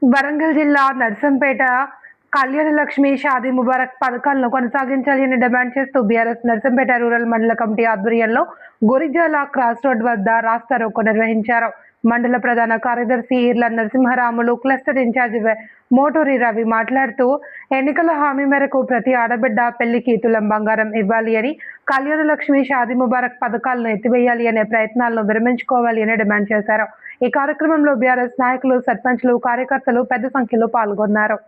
వరంగల్ జిల్లా నర్సంపేట కళ్యాణ లక్ష్మి షాదీ ముబారక్ పథకాలను కొనసాగించాలని డిమాండ్ చేస్తూ బీఆర్ఎస్ నర్సంపేట రూరల్ మండల కమిటీ ఆధ్వర్యంలో గురిజాల క్రాస్ రోడ్ వద్ద రాస్తారోకో నిర్వహించారు. మండల ప్రధాన కార్యదర్శి ఈర్ల నరసింహరాములు, క్లస్టర్ ఇన్ఛార్జి మోటూరి రవి మాట్లాడుతూ ఎన్నికల హామీ మేరకు ప్రతి ఆడబిడ్డ పెళ్లికి తులం బంగారం ఇవ్వాలి అని, కళ్యాణ లక్ష్మి షాదీ ముబారక్ పథకాలను ఎత్తివేయాలి అనే ప్రయత్నాలను విరమించుకోవాలి అని డిమాండ్ చేశారు. ఈ కార్యక్రమంలో బీఆర్ఎస్ నాయకులు, సర్పంచ్లు, కార్యకర్తలు పెద్ద సంఖ్యలో పాల్గొన్నారు.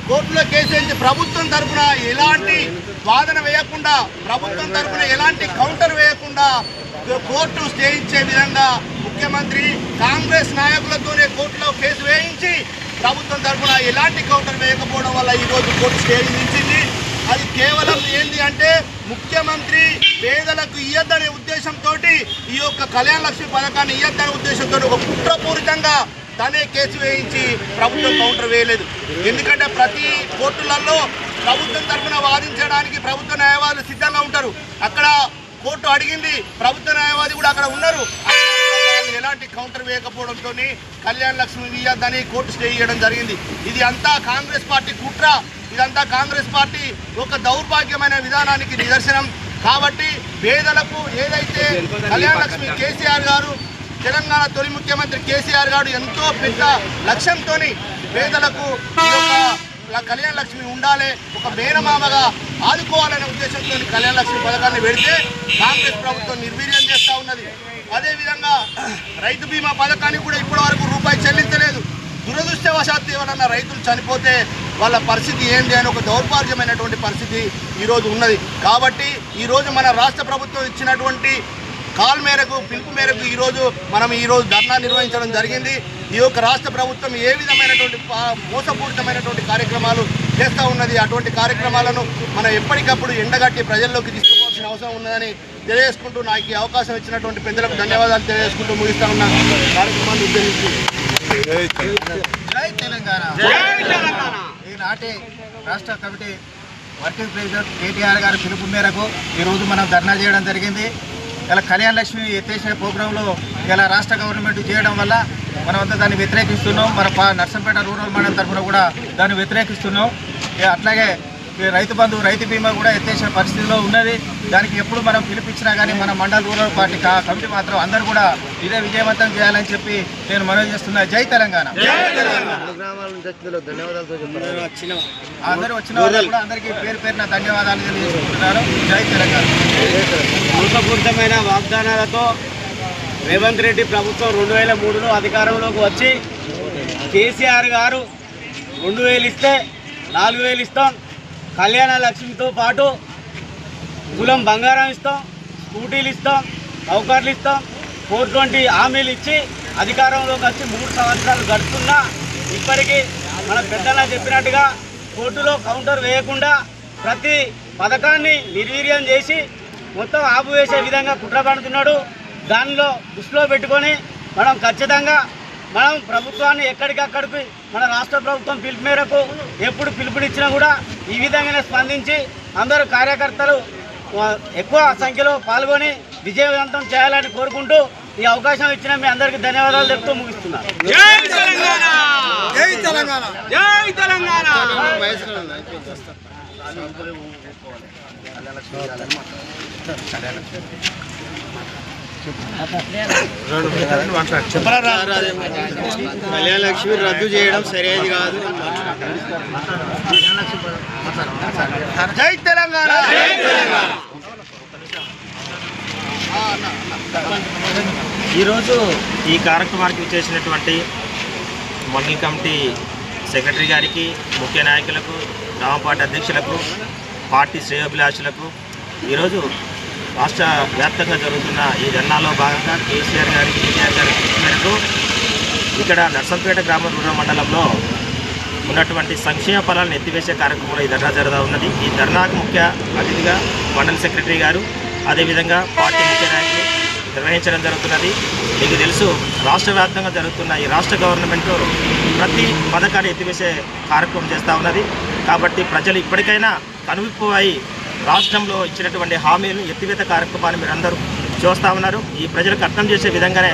కోర్టులో కేసు వేసి ప్రభుత్వం తరఫున ఎలాంటి వాదన వేయకుండా, ప్రభుత్వం తరఫున ఎలాంటి కౌంటర్ వేయకుండా కోర్టు స్టే ఇచ్చే విధంగా ముఖ్యమంత్రి కాంగ్రెస్ నాయకులతోనే కోర్టులో కేసు వేయించి ప్రభుత్వం తరఫున ఎలాంటి కౌంటర్ వేయకపోవడం వల్ల ఈరోజు కోర్టు స్టే విధించింది. అది కేవలం ఏంటి అంటే ముఖ్యమంత్రి పేదలకు ఇయ్యద్దనే ఉద్దేశంతో ఈ యొక్క కళ్యాణ లక్ష్మి పథకాన్ని ఇయ్యద్దనే ఉద్దేశంతో ఒక కుట్రపూరితంగా తనే కేసు వేయించి ప్రభుత్వం కౌంటర్ వేయలేదు. ఎందుకంటే ప్రతి కోర్టులలో ప్రభుత్వం తరఫున వాదించడానికి ప్రభుత్వ న్యాయవాదులు సిద్ధంగా ఉంటారు. అక్కడ కోర్టు అడిగింది, ప్రభుత్వ న్యాయవాది కూడా అక్కడ ఉన్నారు. ఎలాంటి counter వేయకపోవడంతో Kalyana Lakshmi ఇయ్యద్దని court stay చేయడం జరిగింది. ఇది అంతా కాంగ్రెస్ పార్టీ కుట్ర, ఇదంతా కాంగ్రెస్ పార్టీ ఒక దౌర్భాగ్యమైన విధానానికి నిదర్శనం. కాబట్టి పేదలకు ఏదైతే కళ్యాణ లక్ష్మి కేసీఆర్ గారు, తెలంగాణ తొలి ముఖ్యమంత్రి కేసీఆర్ గారు ఎంతో పెద్ద లక్ష్యంతో పేదలకు ఈ యొక్క కళ్యాణ లక్ష్మి ఉండాలి, ఒక మేనమామగా ఆదుకోవాలనే ఉద్దేశంతో కళ్యాణ లక్ష్మి పథకాన్ని పెడితే కాంగ్రెస్ ప్రభుత్వం నిర్వీర్యం చేస్తూ ఉన్నది. అదేవిధంగా రైతు బీమా పథకానికి కూడా ఇప్పటి వరకు రూపాయి చెల్లించలేదు. దురదృష్టవశాత్తు ఎవరన్నా రైతులు చనిపోతే వాళ్ళ పరిస్థితి ఏంటి అని ఒక దౌర్భాగ్యమైనటువంటి పరిస్థితి ఈరోజు ఉన్నది. కాబట్టి ఈరోజు మన రాష్ట్ర ప్రభుత్వం ఇచ్చినటువంటి కాల్ మేరకు, పిలుపు మేరకు ఈరోజు ధర్నా నిర్వహించడం జరిగింది. ఈ యొక్క రాష్ట్ర ప్రభుత్వం ఏ విధమైనటువంటి మోసపూరితమైనటువంటి కార్యక్రమాలు చేస్తూ ఉన్నది. అటువంటి కార్యక్రమాలను మనం ఎప్పటికప్పుడు ఎండగట్టి ప్రజల్లోకి తీసుకోవాల్సిన అవసరం ఉన్నదని తెలియజేసుకుంటూ, నాకు ఈ అవకాశం ఇచ్చినటువంటి పెద్దలకు ధన్యవాదాలు తెలియజేసుకుంటూ ముగిస్తా ఉన్న కార్యక్రమాన్ని ఉద్దేశించి జై తెలంగాణ. ఈనాటి రాష్ట్ర కమిటీ వర్కింగ్ ప్రెసిడెంట్ కేటీఆర్ గారి పిలుపు మేరకు ఈరోజు మనం ధర్నా చేయడం జరిగింది. ఇలా కళ్యాణ లక్ష్మి ఎత్తేసే ప్రోగ్రాంలో ఇలా రాష్ట్ర గవర్నమెంట్ చేయడం వల్ల మనమంతా దాన్ని వ్యతిరేకిస్తున్నాం. మన నర్సంపేట రూరల్ మండలం తరఫున కూడా దాన్ని వ్యతిరేకిస్తున్నాం. అట్లాగే రైతు బంధు, రైతు బీమా కూడా ఎత్తేసిన పరిస్థితిలో ఉన్నది. దానికి ఎప్పుడు మనం పిలిపించినా కానీ మన మండల రూరల్ పార్టీ కమిటీ మాత్రం అందరూ కూడా ఇదే విజయవంతం చేయాలని చెప్పి నేను మనవి చేస్తున్నా. జై తెలంగాణ. అందరూ వచ్చిన వాళ్ళు కూడా అందరికీ పేరు పేరున ధన్యవాదాలు తెలియజేసుకుంటున్నారు. జై తెలంగాణ. మోసపూరితమైన వాగ్దానాలతో రేవంత్ రెడ్డి ప్రభుత్వం 2003లో అధికారంలోకి వచ్చి కేసీఆర్ గారు 2000 ఇస్తే 4000 ఇస్తాం, కళ్యాణ లక్ష్మితో పాటు తులం బంగారం ఇస్తాం, స్కూటీలు ఇస్తాం, సౌకర్యాలు ఇస్తాం, 420 హామీలు ఇచ్చి అధికారంలోకి వచ్చి 3 సంవత్సరాలు గడుస్తున్నా ఇప్పటికీ మన పెద్దలా చెప్పినట్టుగా కోర్టులో కౌంటర్ వేయకుండా ప్రతి పథకాన్ని నిర్వీర్యం చేసి మొత్తం ఆపువేసే విధంగా కుట్రపడుతున్నాడు. దానిలో దృష్టిలో పెట్టుకొని మనం ఖచ్చితంగా ప్రభుత్వాన్ని ఎక్కడికక్కడికి మన రాష్ట్ర ప్రభుత్వం పిలుపు మేరకు ఎప్పుడు పిలుపునిచ్చినా కూడా ఈ విధంగానే స్పందించి అందరూ కార్యకర్తలు ఎక్కువ సంఖ్యలో పాల్గొని విజయవంతం చేయాలని కోరుకుంటూ ఈ అవకాశం ఇచ్చిన మీ అందరికీ ధన్యవాదాలు చెప్తూ ముగిస్తున్నారు. జై తెలంగాణ. జై తెలంగాణ. జై తెలంగాణ. కళ్యాణ లక్ష్మి రద్దు చేయడం సరైనది కాదు. జై తెలంగాణ. జై తెలంగాణ. ఈరోజు ఈ కార్యక్రమానికి చేసినటువంటి మండలి కమిటీ సెక్రటరీ గారికి, ముఖ్య నాయకులకు, గ్రామ పార్టీ అధ్యక్షులకు, పార్టీ శ్రేయోభిలాషులకు ఈరోజు రాష్ట్ర వ్యాప్తంగా జరుగుతున్న ఈ ధర్నాలో భాగంగా కేసీఆర్ గారి మేరకు ఇక్కడ నర్సంపేట గ్రామ రూరల్ మండలంలో ఉన్నటువంటి సంక్షేమ ఫలాలను ఎత్తివేసే కార్యక్రమంలో ఈ ధర్నా జరుగుతూ ఉన్నది. ఈ ధర్నాకు ముఖ్య అతిథిగా మండలి సెక్రటరీ గారు, అదేవిధంగా పార్టీ ముఖ్య నాయకులు నిర్వహించడం జరుగుతున్నది. మీకు తెలుసు, రాష్ట్ర వ్యాప్తంగా జరుగుతున్న ఈ రాష్ట్ర గవర్నమెంట్ ప్రతి పథకాన్ని ఎత్తివేసే కార్యక్రమం చేస్తూ ఉన్నది. కాబట్టి ప్రజలు ఇప్పటికైనా కనువిప్పు రాష్ట్రంలో ఇచ్చినటువంటి హామీలను ఎత్తివేత కార్యక్రమాన్ని మీరందరూ చూస్తూ ఉన్నారు. ఈ ప్రజలకు అర్థం చేసే విధంగానే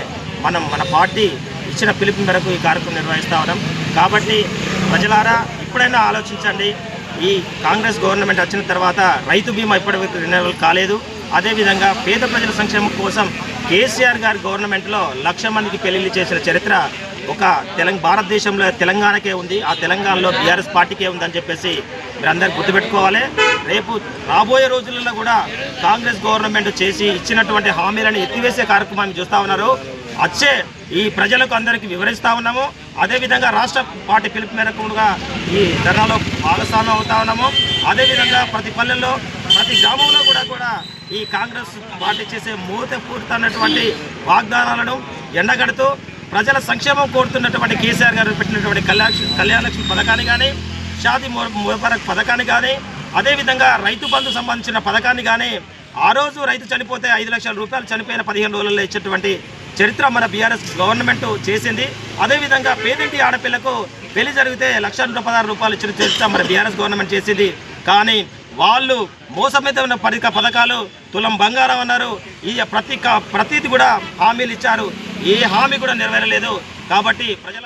మన పార్టీ ఇచ్చిన పిలుపు మేరకు ఈ కార్యక్రమం నిర్వహిస్తూ ఉన్నాం. కాబట్టి ప్రజలారా ఇప్పుడైనా ఆలోచించండి. ఈ కాంగ్రెస్ గవర్నమెంట్ వచ్చిన తర్వాత రైతు బీమా ఇప్పటివరకు రెన్యువల్ కాలేదు. అదేవిధంగా పేద ప్రజల సంక్షేమం కోసం కేసీఆర్ గారి గవర్నమెంట్లో 1,00,000 మందికి పెళ్లిళ్ళు చేసిన చరిత్ర ఒక భారతదేశంలో తెలంగాణకే ఉంది. ఆ తెలంగాణలో బీఆర్ఎస్ పార్టీకే ఉందని చెప్పేసి మీరందరూ గుర్తుపెట్టుకోవాలి. రేపు రాబోయే రోజులలో కూడా కాంగ్రెస్ గవర్నమెంట్ చేసి ఇచ్చినటువంటి హామీలను ఎత్తివేసే కార్యక్రమాన్ని చూస్తూ ఉన్నారు. వచ్చే ఈ ప్రజలకు అందరికీ వివరిస్తూ ఉన్నాము. అదేవిధంగా రాష్ట్ర పార్టీ పిలుపు మేరకుగా ఈ ధర్నాలో భాగస్వామ్యం అవుతా ఉన్నాము. అదేవిధంగా ప్రతి పల్లెల్లో, ప్రతి గ్రామంలో కూడా ఈ కాంగ్రెస్ పార్టీ చేసే మూతపూరితమైనటువంటి వాగ్దానాలను ఎండగడుతూ ప్రజల సంక్షేమం కోరుతున్నటువంటి కేసీఆర్ గారు పెట్టినటువంటి కళ్యాణ లక్ష్మి పథకాన్ని కానీ, షాదీ ముబారక్ పథకాన్ని కానీ, అదేవిధంగా రైతు బంధు సంబంధించిన పథకాన్ని కానీ, ఆ రోజు రైతు చనిపోతే 5 లక్షల రూపాయలు చనిపోయిన 15 రోజుల్లో ఇచ్చేటువంటి చరిత్ర మన బీఆర్ఎస్ గవర్నమెంట్ చేసింది. అదేవిధంగా పేదింటి ఆడపిల్లకు పెళ్లి జరిగితే 1,16 రూపాయలు ఇచ్చిన చరిత్ర మన బీఆర్ఎస్ గవర్నమెంట్ చేసింది. కానీ వాళ్ళు మోసమైన పథకాలు, తులం బంగారం అన్నారు. ఈ ప్రతిది కూడా హామీలు ఇచ్చారు. ఏ హామీ కూడా నెరవేరలేదు. కాబట్టి ప్రజల